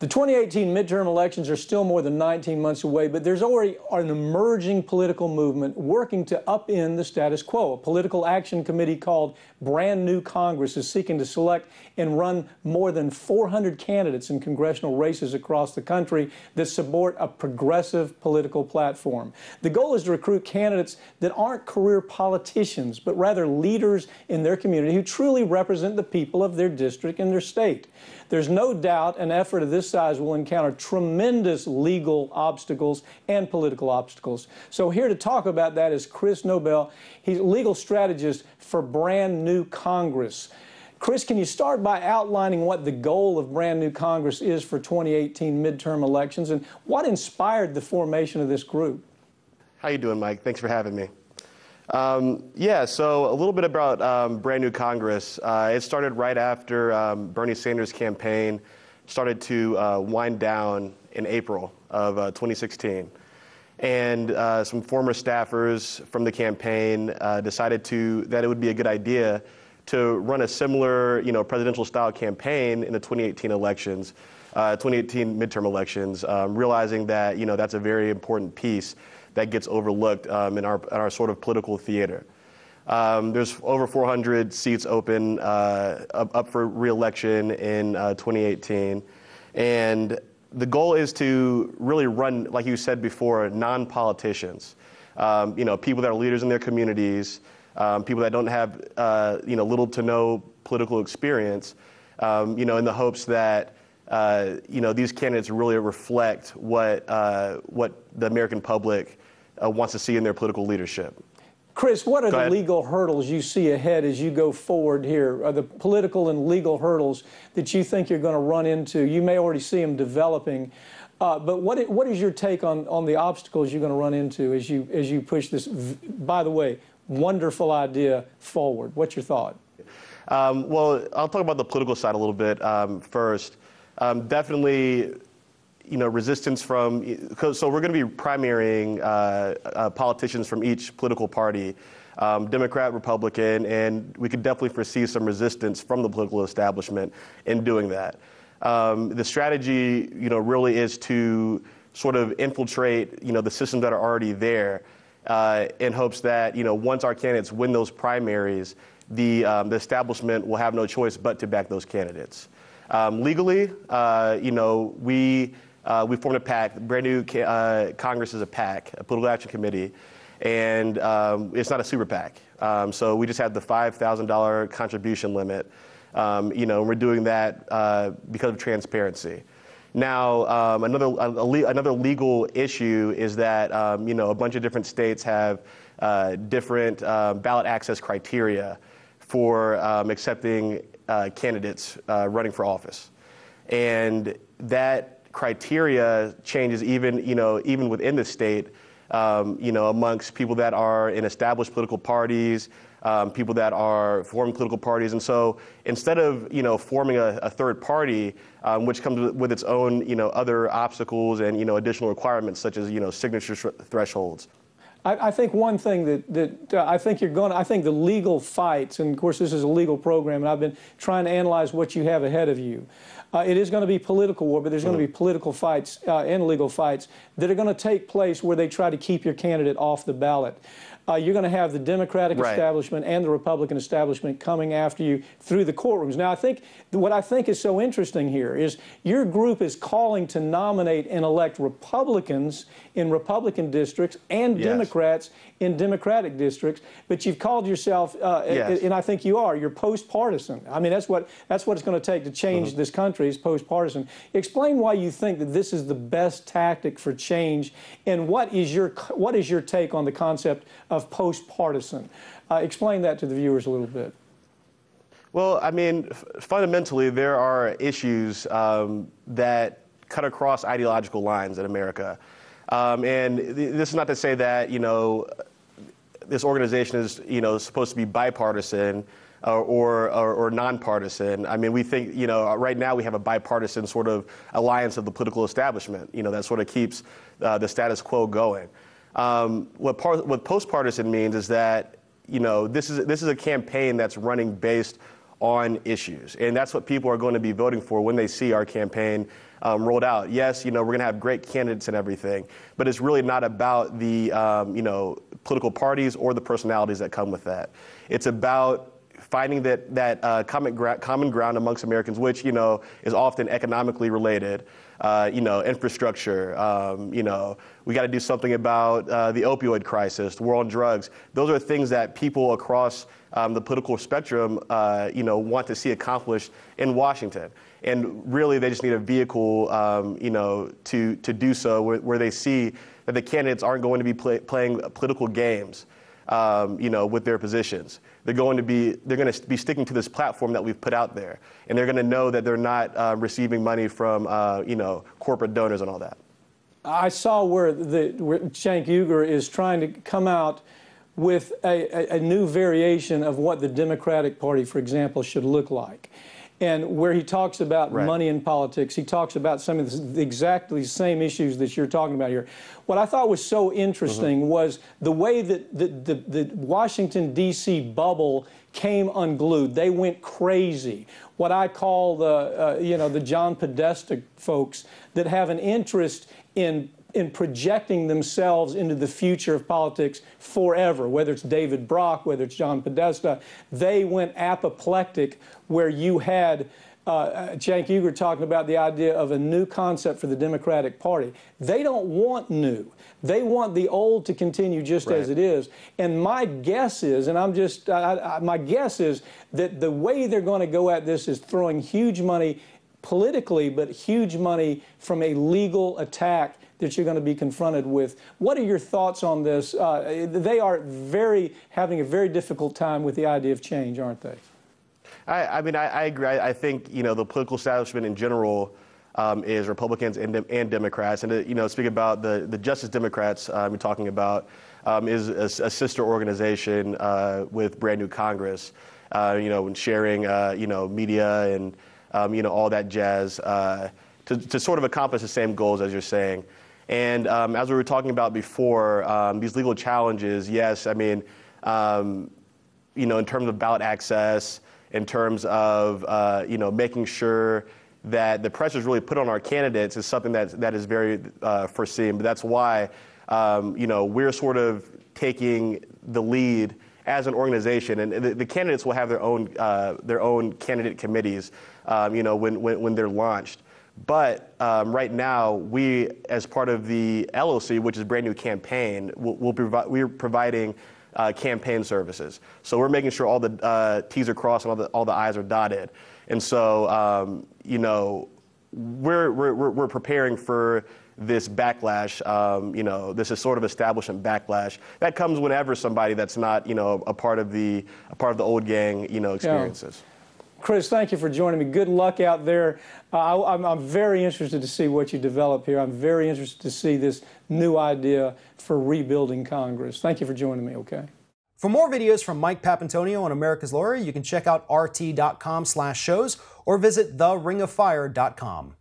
The 2018 midterm elections are still more than 19 months away, but there's already an emerging political movement working to upend the status quo. A political action committee called Brand New Congress is seeking to select and run more than 400 candidates in congressional races across the country that support a progressive political platform. The goal is to recruit candidates that aren't career politicians, but rather leaders in their community who truly represent the people of their district and their state. There's no doubt an effort of this size will encounter tremendous legal obstacles and political obstacles. So here to talk about that is Chris Nobel. He's a legal strategist for Brand New Congress. Chris, can you start by outlining what the goal of Brand New Congress is for 2018 midterm elections and what inspired the formation of this group? How you doing, Mike? Thanks for having me. So a little bit about Brand New Congress. It started right after Bernie Sanders' campaign started to wind down in April of 2016. And some former staffers from the campaign decided that it would be a good idea to run a similar, presidential-style campaign in the 2018 elections, 2018 midterm elections, realizing that, that's a very important piece that gets overlooked in our sort of political theater. There's over 400 seats open up for re-election in 2018. And the goal is to really run, like you said before, non-politicians, people that are leaders in their communities, people that don't have, little to no political experience, in the hopes that, these candidates really reflect what the American public wants to see in their political leadership. Chris, what are the legal hurdles you see ahead as you go forward here? Are the political and legal hurdles that you think you're going to run into? You may already see them developing, but what is your take on the obstacles you're going to run into as you push this, by the way, wonderful idea forward? What's your thought? Well, I'll talk about the political side a little bit first. Definitely, resistance from, so we're going to be primarying politicians from each political party, Democrat, Republican, and we could definitely foresee some resistance from the political establishment in doing that. The strategy, really is to sort of infiltrate, the systems that are already there in hopes that, once our candidates win those primaries, the establishment will have no choice but to back those candidates. Legally, we formed a PAC. Brand New Congress is a PAC, a political action committee, and it's not a super PAC. So we just have the $5,000 contribution limit. We're doing that because of transparency. Now, another legal issue is that a bunch of different states have different ballot access criteria for accepting candidates running for office, and that criteria changes even within the state, amongst people that are in established political parties, people that are forming political parties. And so instead of, forming a third party, which comes with its own, other obstacles and, additional requirements such as, signature thresholds. I think one thing I think the legal fights, and of course this is a legal program, and I've been trying to analyze what you have ahead of you. It is going to be political war, but there's going to be political fights and legal fights that are going to take place where they try to keep your candidate off the ballot. You're going to have the Democratic establishment and the Republican establishment coming after you through the courtrooms. Now, what I think is so interesting here is your group is calling to nominate and elect Republicans in Republican districts and Democrats in Democratic districts, but you've called yourself, and I think you're post-partisan. I mean, that's what it's going to take to change this country is post-partisan. Explain why you think that this is the best tactic for change, and what is your take on the concept of post-partisan? Explain that to the viewers a little bit. Well, I mean, fundamentally, there are issues that cut across ideological lines in America. And this is not to say that, this organization is, supposed to be bipartisan or nonpartisan. I mean, we think, right now we have a bipartisan sort of alliance of the political establishment, that sort of keeps the status quo going. What post-partisan means is that, this is a campaign that's running based on issues. And that's what people are going to be voting for when they see our campaign rolled out. Yes, we're going to have great candidates and everything, but it's really not about the, political parties or the personalities that come with that. It's about finding that common ground amongst Americans, which, is often economically related. Infrastructure, we got to do something about the opioid crisis, the war on drugs. Those are things that people across the political spectrum, want to see accomplished in Washington. And really, they just need a vehicle, to do so where they see that the candidates aren't going to be playing political games, with their positions. They're going to be sticking to this platform that we've put out there, and they're going to know that they're not receiving money from corporate donors and all that. I saw where Cenk Uygur is trying to come out with a new variation of what the Democratic Party, for example, should look like. And where he talks about money in politics, he talks about some of the exactly same issues that you're talking about here. What I thought was so interesting was the way that the Washington, D.C. bubble came unglued. They went crazy. What I call the John Podesta folks that have an interest in projecting themselves into the future of politics forever, whether it's David Brock, whether it's John Podesta. They went apoplectic, where you had Cenk Uygur talking about the idea of a new concept for the Democratic Party. They don't want new. They want the old to continue just as it is. And my guess is, and my guess is that the way they're going to go at this is throwing huge money politically, but huge money from a legal attack that you're going to be confronted with. What are your thoughts on this? They are having a very difficult time with the idea of change, aren't they? I agree. I think, the political establishment in general is Republicans and Democrats. And to, speak about the Justice Democrats we're talking about is a sister organization with Brand New Congress, and sharing, media and, all that jazz to sort of accomplish the same goals as you're saying. And as we were talking about before, these legal challenges, yes, in terms of ballot access, in terms of, making sure that the pressure is really put on our candidates is something that is very foreseen. But that's why, we're sort of taking the lead as an organization, and the candidates will have their own candidate committees, when they're launched. But right now, we, as part of the LOC, which is Brand New Campaign, we're providing campaign services. So we're making sure all the T's are crossed and all the I's are dotted. And so, we're preparing for this backlash. This is sort of establishment backlash that comes whenever somebody that's not, a part of the old gang, experiences. Yeah. Chris, thank you for joining me. Good luck out there. I'm very interested to see what you develop here. I'm very interested to see this new idea for rebuilding Congress. Thank you for joining me, okay? For more videos from Mike Papantonio on America's Lawyer, you can check out rt.com/shows or visit theringoffire.com.